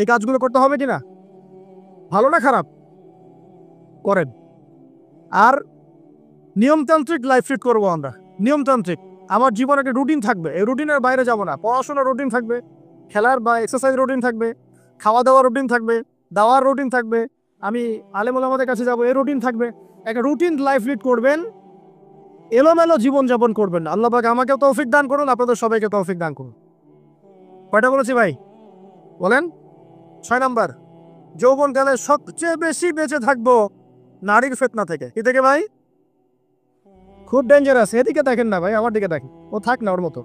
এই কাজগুলো করতে হবে কিনা? ভালো না খারাপ? করেন। আর নিয়মতান্ত্রিক লাইফ লিড করবো আমরা। নিয়মতান্ত্রিক, আমার জীবনে একটা রুটিন থাকবে, এই রুটিনের বাইরে যাব না। পড়াশোনার রুটিন থাকবে, খেলার বা এক্সারসাইজ রুটিন থাকবে, খাওয়া দাওয়ার রুটিন থাকবে, দাওয়ার রুটিন থাকবে, আমি আলেম ওলামাদের কাছে যাবো, এই রুটিন থাকবে। একটা রুটিন লাইফ লিড করবেন, এলোমেলো জীবনযাপন করবেন না। আল্লাহ পাক আমাকেও তৌফিক দান করুন, আপনাদের সবাইকে তৌফিক দান করুন। কয়টা বলেছি ভাই? বলেন। 6 নাম্বার, যৌবনকালে সবচেয়ে বেশি বেঁচে থাকবো নারীর ফিতনা থেকে। কি থেকে ভাই? খুব ডেঞ্জারাস। এদিকে দেখেন না ভাই, আমার দিকে দেখেন, ও থাক না ওর মতো।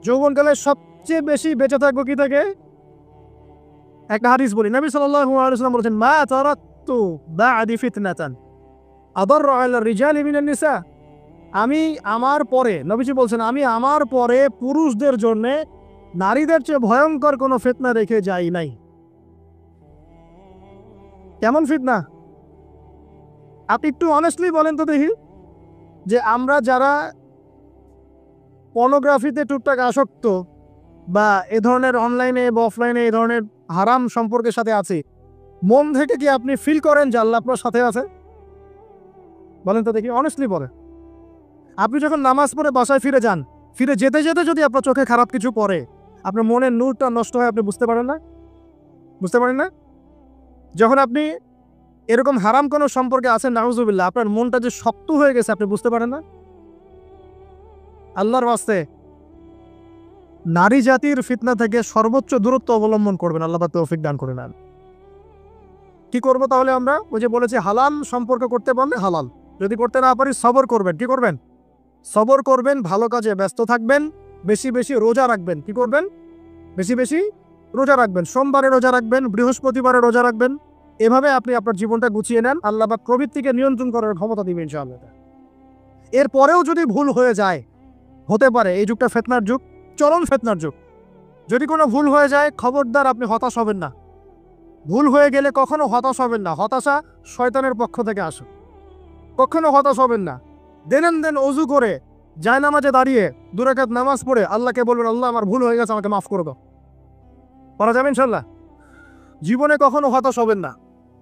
যৌবনকালে সবচেয়ে বেশি বেঁচে থাকবো কি থেকে? একটা হাদিস বলি, নবী সাল্লাল্লাহু আলাইহি ওয়াসাল্লাম বলেছেন, মা তারাকতু বা'দি ফিতনাতান আদাররু আলা রিজালি মিনান নিসা। আমি আমার পরে, নবীজি বলছেন, আমি আমার পরে পুরুষদের জন্য নারীদের চেয়ে ভয়ঙ্কর কোনো ফিতনা রেখে যাই নাই। কেমন ফিতনা? আপনি একটু অনেস্টলি বলেন তো দেখি, যে আমরা যারা পর্নোগ্রাফিতে টুকটাক আসক্ত বা এ ধরনের অনলাইনে বা অফলাইনে এই ধরনের হারাম সম্পর্কের সাথে আছি, মন থেকে কি আপনি ফিল করেন যে আল্লাহ আপনার সাথে আছে? বলেন তো দেখি, অনেস্টলি বলেন। আপনি যখন নামাজ পড়ে বাসায় ফিরে যান, ফিরে যেতে যেতে যদি আপনার চোখে খারাপ কিছু পড়ে, আপনার মনের নূরটা নষ্ট হয়, আপনি বুঝতে পারেন না? বুঝতে পারেন না? যখন আপনি এরকম হারাম কোনো সম্পর্কে আছেন, নাউজুবিল্লাহ, আপনার মনটা যে শক্ত হয়ে গেছে, আপনি বুঝতে পারেন না? আল্লাহর ওয়াস্তে নারী জাতির ফিতনা থেকে সর্বোচ্চ দূরত্ব অবলম্বন করবেন। আল্লাহ পাক তৌফিক দান করে নেন। কি করবো তাহলে আমরা? ওই যে বলেছি, হালাল সম্পর্ক করতে পারলে হালাল, যদি করতে না পারি সবর করবেন। কি করবেন? সবর করবেন, ভালো কাজে ব্যস্ত থাকবেন, বেশি বেশি রোজা রাখবেন। কি করবেন? বেশি বেশি রোজা রাখবেন। সোমবারে রোজা রাখবেন, বৃহস্পতিবারে রোজা রাখবেন। এভাবে আপনি আপনার জীবনটা গুছিয়ে নেন, আল্লাহ পাক প্রবৃত্তিকে নিয়ন্ত্রণ করার ক্ষমতা দিবেন ইনশাআল্লাহ। এরপরেও যদি ভুল হয়ে যায়, হতে পারে এই যুগটা ফিতনার যুগ, চরম ফিতনার যুগ। যদি কোনো ভুল হয়ে যায়, খবরদার আপনি হতাশ হবেন না। ভুল হয়ে গেলে কখনো হতাশ হবেন না। হতাশা শয়তানের পক্ষ থেকে আসে। কখনো হতাশ হবেন না। দেন অজু করে জায়নামাজে দাঁড়িয়ে 2 রাকাত নামাজ পড়ে আল্লাহকে বলবেন, আল্লাহ আমার ভুল হয়ে গেছে, আমাকে মাফ করে দাও। করা যাবে ইনশাল্লাহ। জীবনে কখনো হতাশ হবেন না।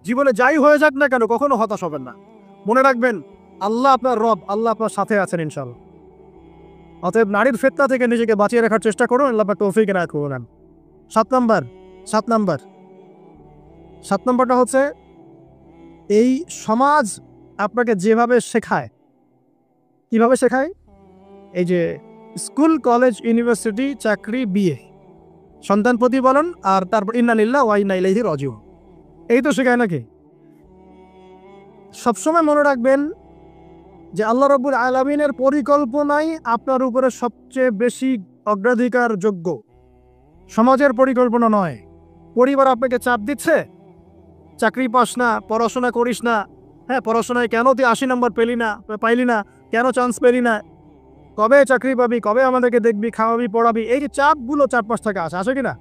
জীবনে যাই হয়ে যাক না কেন, কখনো হতাশ হবেন না। মনে রাখবেন, আল্লাহ আপনার রব, আল্লাহ আপনার সাথে আছেন ইনশাল্লাহ। অতএব নারীর ফিতনা থেকে নিজেকে বাঁচিয়ে রাখার চেষ্টা করুন, আল্লাহ পাক তৌফিক এনায়েত করুন। 7 নাম্বারটা হচ্ছে, এই সমাজ আপনাকে যেভাবে শেখায়, কিভাবে শেখায়? এই যে স্কুল, কলেজ, ইউনিভার্সিটি, চাকরি, বিয়ে, সন্তান প্রতিপালন, আর তারপর ইন্না লিল্লাহি ওয়া ইন্না ইলাইহি রাজিউন, এই তো শেখায় নাকি? সবসময় মনে রাখবেন যে আল্লাহ রাব্বুল আলামিনের পরিকল্পনাই আপনার উপরে সবচেয়ে বেশি অগ্রাধিকার যোগ্য, সমাজের পরিকল্পনা নয়। পরিবার আপনাকে চাপ দিচ্ছে, চাকরি পাস না, পড়াশোনা করিস না, হ্যাঁ পড়াশোনায় কেন তুই 80 নম্বর পাইলি না, কেন চান্স পেলি না, কবে চাকরি পাবি, কবে আমাদেরকে দেখবি, খাওয়াবি, পড়াবি, এই যে চাপগুলো চারপাশ থেকে আসে কিনা?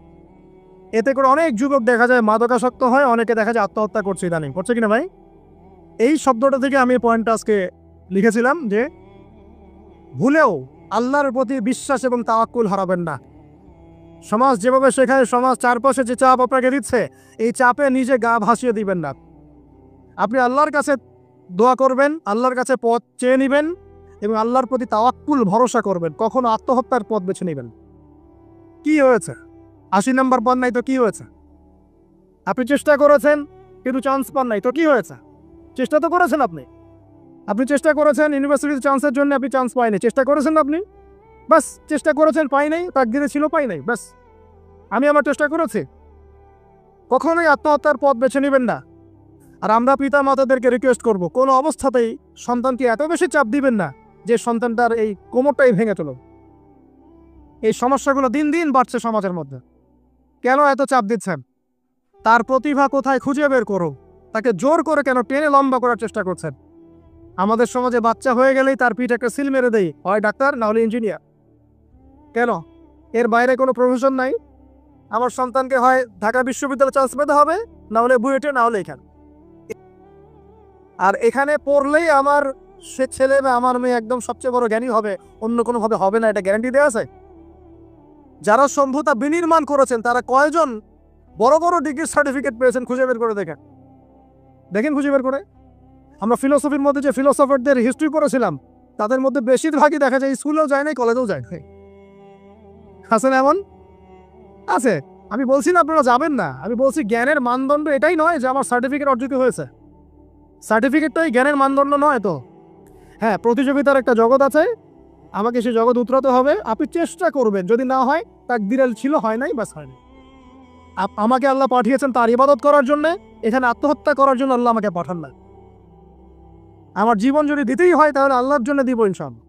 এতে করে অনেক যুবক দেখা যায় মাদকাসক্ত হয়, অনেকে দেখা যায় আত্মহত্যা করছে ইদানিং, করছে কিনা ভাই? এই শব্দটা থেকে আমি পয়েন্টটা আজকে লিখেছিলাম যে ভুলেও আল্লাহর প্রতি বিশ্বাস এবং তাওয়াক্কুল হারাবেন না। সমাজ যেভাবে শেখায়, সমাজ চারপাশে যে চাপ আপনাকে দিচ্ছে, এই চাপে নিজে গা ভাসিয়ে দিবেন না। আপনি আল্লাহর কাছে দোয়া করবেন, আল্লাহর কাছে পথ চেয়ে নেবেন এবং আল্লাহর প্রতি তাওয়াক্কুল ভরসা করবেন। কখনো আত্মহত্যার পথ বেছে নেবেন। কি হয়েছে? 80 নম্বর পান নাই তো কি হয়েছে? আপনি চেষ্টা করেছেন কিন্তু চান্স পান নাই তো কি হয়েছে? চেষ্টা তো করেছেন আপনি চেষ্টা করেছেন ইউনিভার্সিটির চান্সের জন্য, আপনি চান্স পাইনি, চেষ্টা করেছেন আপনি, বাস চেষ্টা করেছেন, পাই নাই, তাকদিরে ছিল পাই নাই, বাস। আমি আমার চেষ্টা করেছি। কখনোই আত্মহত্যার পথ বেছে নেবেন না। আর আমরা পিতা মাতাদেরকে রিকোয়েস্ট করব, কোনো অবস্থাতেই সন্তানকে এত বেশি চাপ দিবেন না যে সন্তানটার এই কোমরটাই ভেঙে চলো। এই সমস্যাগুলো দিন দিন বাড়ছে সমাজের মধ্যে। কেন এত চাপ দিচ্ছেন? তার প্রতিভা কোথায় খুঁজে বের করো। তাকে জোর করে কেন টেনে লম্বা করার চেষ্টা করছেন? আমাদের সমাজে বাচ্চা হয়ে গেলেই তার পিঠে একটা সিল মেরে দেই, হয় ডাক্তার না হলে ইঞ্জিনিয়ার। কেন? এর বাইরে কোনো প্রফেশন নাই? আমার সন্তানকে হয় ঢাকা বিশ্ববিদ্যালয়ে চান্স পেতে হবে, না হলে বুয়েটে, না হলে এখানে। আর এখানে পড়লেই আমার সে ছেলে বা আমার মেয়ে একদম সবচেয়ে বড় জ্ঞানী হবে, অন্য কোনোভাবে হবে না, এটা গ্যারান্টি দেওয়া আছে? যারা সভ্যতা বিনির্মাণ করেছেন তারা কয়জন বড় বড় ডিগ্রির সার্টিফিকেট পেয়েছেন, খুঁজে বের করে দেখেন, দেখেন খুঁজে বের করে। আমরা ফিলোসফির মধ্যে যে ফিলোসফারদের হিস্ট্রি পড়েছিলাম, তাদের মধ্যে বেশিরভাগই দেখা যায় স্কুলেও যায় নাই, কলেজেও যায় নাই। আছেন এমন? আছে। আমি বলছি না আপনারা যাবেন না, আমি বলছি জ্ঞানের মানদণ্ড এটাই নয় যে আমার সার্টিফিকেট অর্জিত হয়েছে। সার্টিফিকেটটাই জ্ঞানের মানদণ্ড নয় তো। হ্যাঁ, প্রতিযোগিতার একটা জগৎ আছে, আমাকে সেই জগৎ উতরাতে হবে। আপনি চেষ্টা করবেন, যদি না হয় তাকদীরে ছিল, হয় নাই, বাস হয় নাই। আমাকে আল্লাহ পাঠিয়েছেন তার ইবাদত করার জন্য, এখানে আত্মহত্যা করার জন্য আল্লাহ আমাকে পাঠান না। আমার জীবন যদি দিতেই হয় তাহলে আল্লাহর জন্য দিব ইনশাআল্লাহ।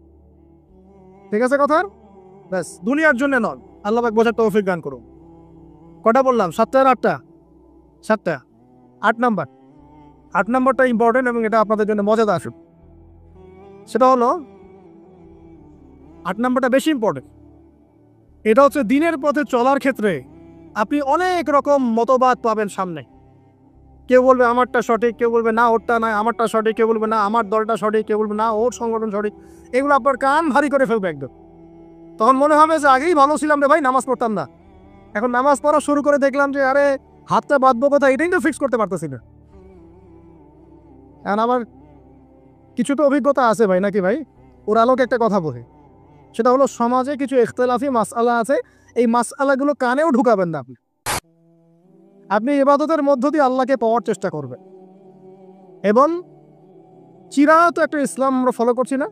ঠিক আছে কথা? ব্যাস, দুনিয়ার জন্য নন। আল্লাহ পাক বোঝার তৌফিক দান করুন। কটা বললাম? 7টা আর 8টা? 7টা। 8 নাম্বার, 8 নাম্বারটা ইম্পর্টেন্ট এবং এটা আপনাদের জন্য মজাদার আসুক। সেটা হলো 8 নাম্বারটা বেশি ইম্পর্টেন্ট। এটা হচ্ছে দিনের পথে চলার ক্ষেত্রে আপনি অনেক রকম মতবাদ পাবেন সামনে। কেউ বলবে আমারটা সঠিক, কেউ বলবে না ওরটা নয়, আমারটা সঠিক, কেউ বলবে না আমার দলটা সঠিক, কেউ বলবে না ওর সংগঠন সঠিক। এগুলো আপনার কান ভারী করে ফেলবে একদম। তখন মনে হবে যে আগেই ভালো ছিলাম রে ভাই, নামাজ পড়তাম না, এখন নামাজ পড়া শুরু করে দেখলাম যে আরে হাতটা বাঁধবো কথা, এটাই তো ফিক্স করতে পারতেছি না। এখন আমার কিছু তো অভিজ্ঞতা আছে ভাই, নাকি ভাই? ওর আলোকে একটা কথা বলে, সেটা হলো সমাজে কিছু ইখতিলাফি মাসআলা আছে, এই মাসআলাগুলো কানেও ঢুকাবেন না। আপনি ইবাদতের মধ্য দিয়ে আল্লাহকে পাওয়ার চেষ্টা করবেন। এবং চিরায়ত একটা ইসলাম আমরা ফলো করছি না,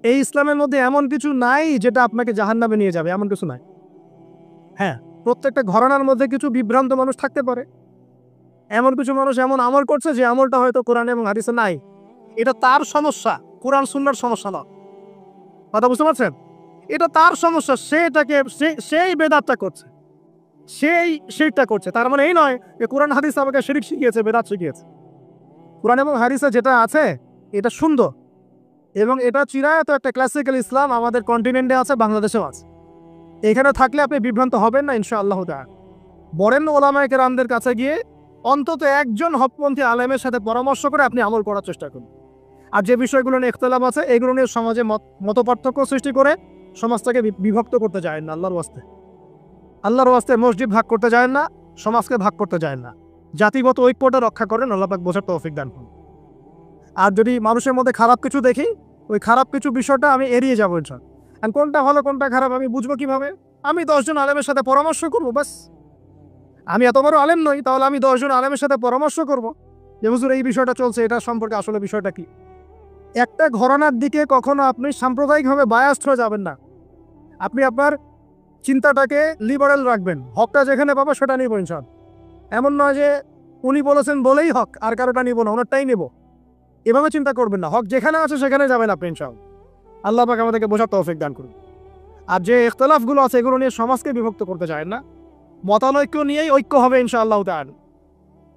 এই ইসলামের মধ্যে এমন কিছু নাই যেটা আপনাকে জাহান্নামে নিয়ে যাবে, এমন কিছু নাই। হ্যাঁ, প্রত্যেকটা ঘরানার মধ্যে কিছু বিভ্রান্ত মানুষ থাকতে পারে, এমন কিছু মানুষ এমন আমল করছে যে আমলটা হয়তো কোরআন এবং হাদিসে নাই। এটা তার সমস্যা, কোরআন সুন্নাহর সমস্যা না। কথা বুঝতে পারছেন? এটা তার সমস্যা, সে এটাকে সেই বেদাতটা করছে, সেই শিরকটা করছে। তার মানে এই নয় যে কোরআন হাদিস আমাকে শিরক শিখিয়েছে, বেদাত শিখিয়েছে। কোরআন এবং হাদিসে যেটা আছে এটা সুন্দর, এবং এটা চিরায়ত একটা ক্লাসিক্যাল ইসলাম আমাদের কন্টিনেন্টে আছে, বাংলাদেশেও আছে। এখানে থাকলে আপনি বিভ্রান্ত হবেন না ইনশাআল্লাহ তাআলা। বরেণ্য ওলামায়ে কেরামদের কাছে গিয়ে অন্তত একজন হকপন্থী আলেমের সাথে পরামর্শ করে আপনি আমল করার চেষ্টা করুন। আর যে বিষয়গুলো নিয়ে ইখতিলাফ আছে এগুলো নিয়ে সমাজে মতপার্থক্য সৃষ্টি করে সমাজটাকে বিভক্ত করতে যায় না। আল্লাহর ওয়াস্তে মসজিদ ভাগ করতে যায় না, সমাজকে ভাগ করতে যায় না। জাতিগত ঐক্যটা রক্ষা করেন, আল্লাহ পাক বোঝার তৌফিক দান করুন। আর যদি মানুষের মধ্যে খারাপ কিছু দেখি, ওই খারাপ কিছু বিষয়টা আমি এড়িয়ে যাবো ইনশাআল্লাহ। আর কোনটা ভালো কোনটা খারাপ আমি বুঝবো কিভাবে? আমি 10 জন আলেমের সাথে পরামর্শ করবো, বাস। আমি এত বড় আলেম নই, তাহলে আমি 10 জন আলেমের সাথে পরামর্শ করব যে হুজুর এই বিষয়টা চলছে, এটা সম্পর্কে আসলে বিষয়টা কি। একটা ঘরানার দিকে কখনো আপনি সাম্প্রদায়িকভাবে বায়াস্ট হয়ে যাবেন না। আপনি আপনার চিন্তাটাকে লিবারেল রাখবেন, হকটা যেখানে পাবো সেটা নিব ইনশাআল্লাহ। এমন নয় যে উনি বলেছেন বলেই হক, আর কারোটা নিব না, ওনারটাই নেব, এভাবে চিন্তা করবেন না। হক যেখানে আছে সেখানে যাবেন আপনি ইনশাআল্লাহ। আল্লাহ পাক আমাদেরকে বোঝার তৌফিক দান করুন। আর যে ইখতিলাফগুলো আছে এগুলো নিয়ে সমাজকে বিভক্ত করতে চায় না, মতানৈক্য নিয়েই ঐক্য হবে ইনশাআল্লাহ তাআলা।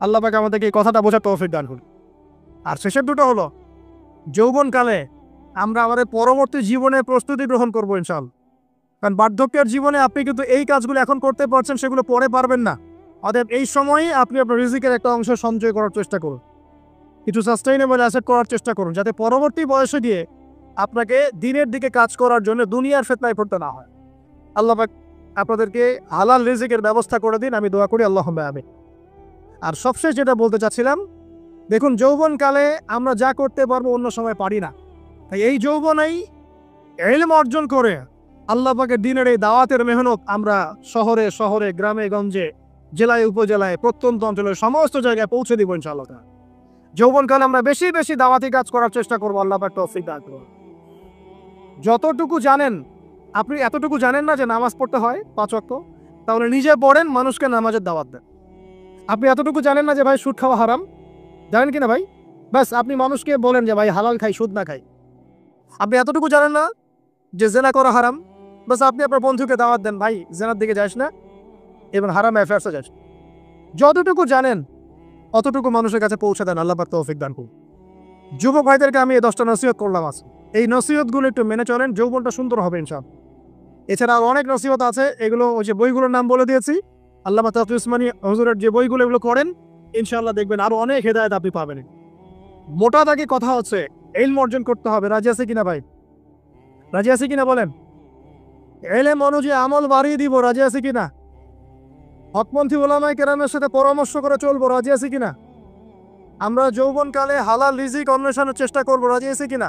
আল্লাহ পাক আমাদেরকে এই কথাটা বোঝার তৌফিক দান করুন। আর শেষের দুটো হলো যৌবনকালে আমরা আমাদের পরবর্তী জীবনের প্রস্তুতি গ্রহণ করবো ইনশাআল্লাহ। কারণ বার্ধক্যের জীবনে আপনি কিন্তু এই কাজগুলো এখন করতে পারছেন, সেগুলো পরে পারবেন না। অতএব এই সময়ই আপনি আপনার রিজিকের একটা অংশ সঞ্চয় করার চেষ্টা করুন, কিছু সাস্টেইনেবল অ্যাসেট করার চেষ্টা করুন, যাতে পরবর্তী বয়সে গিয়ে আপনাকে দিনের দিকে কাজ করার জন্য দুনিয়ার ফিতনায় পড়তে না হয়। আল্লাহ পাক আপনাদেরকে হালাল রিজিকের ব্যবস্থা করে দিন, আমি দোয়া করি আল্লাহুম্মা আমিন। আর সবশেষ যেটা বলতে চাচ্ছিলাম, দেখুন যৌবনকালে আমরা যা করতে পারবো অন্য সময় পারি না, তাই এই যৌবনেই ইলম অর্জন করে আল্লাহ পাকের দ্বীনের এই দাওয়াতের মেহনত আমরা শহরে শহরে, গ্রামে গঞ্জে, জেলায় উপজেলায়, প্রত্যন্ত অঞ্চলের সমস্ত জায়গায় পৌঁছে দিব ইনশাআল্লাহ। যৌবনকালে আমরা বেশি বেশি দাওয়াতি কাজ করার চেষ্টা করবো, আল্লাহ পাক তৌফিক দান করুন। যতটুকু জানেন, আপনি এতটুকু জানেন না যে নামাজ পড়তে হয় 5 ওয়াক্ত, তাহলে নিজে পড়েন, মানুষকে নামাজের দাওয়াত দেন। আপনি এতটুকু জানেন না যে ভাই সুদ খাওয়া হারাম, জানেন কিনা ভাই? ব্যাস আপনি মানুষকে বলেন যে ভাই হালাল খাই, সুদ না খাই। আপনি এতটুকু জানেন না যে জেনা করা হারাম, বাস আপনি আপনার বন্ধুকে দাওয়াত দেন, ভাই জেনার দিকে যাস না এবং হারাম অ্যাফেয়ার্সে যাস। যতটুকু জানেন অতটুকু মানুষের কাছে পৌঁছে দেন, আল্লাহ পাক তৌফিক দান করুন। যুবক ভাইদেরকে আমি এই 10টা নসিহত করলাম আজ, এই নসিহতগুলো একটু মেনে চলেন, যৌবনটা সুন্দর হবে ইনশাআল্লাহ। এছাড়া আর অনেক নসিহত আছে, এগুলো ওই যে বইগুলোর নাম বলে দিয়েছি, আল্লামা তাকি উসমানী হুজুরের যে বইগুলো এগুলো করেন, ইনশাআল্লাহ দেখবেন আরো অনেক হেদায়েত আপনি পাবেন। মোটা দাগে কথা হচ্ছে ইলম অর্জন করতে হবে। রাজি আছে কিনা ভাই? রাজি আছে কিনা বলেন? ইলম অনুযায়ী আমল বাড়িয়ে দিব, রাজি আছে কিনা? হকপন্থী ওলামায়ে কেরামের সাথে পরামর্শ করে চলবো, রাজি আছি কিনা? আমরা যৌবনকালে হালাল রিজিক অন্বেষণের চেষ্টা করবো, রাজি আছি কিনা?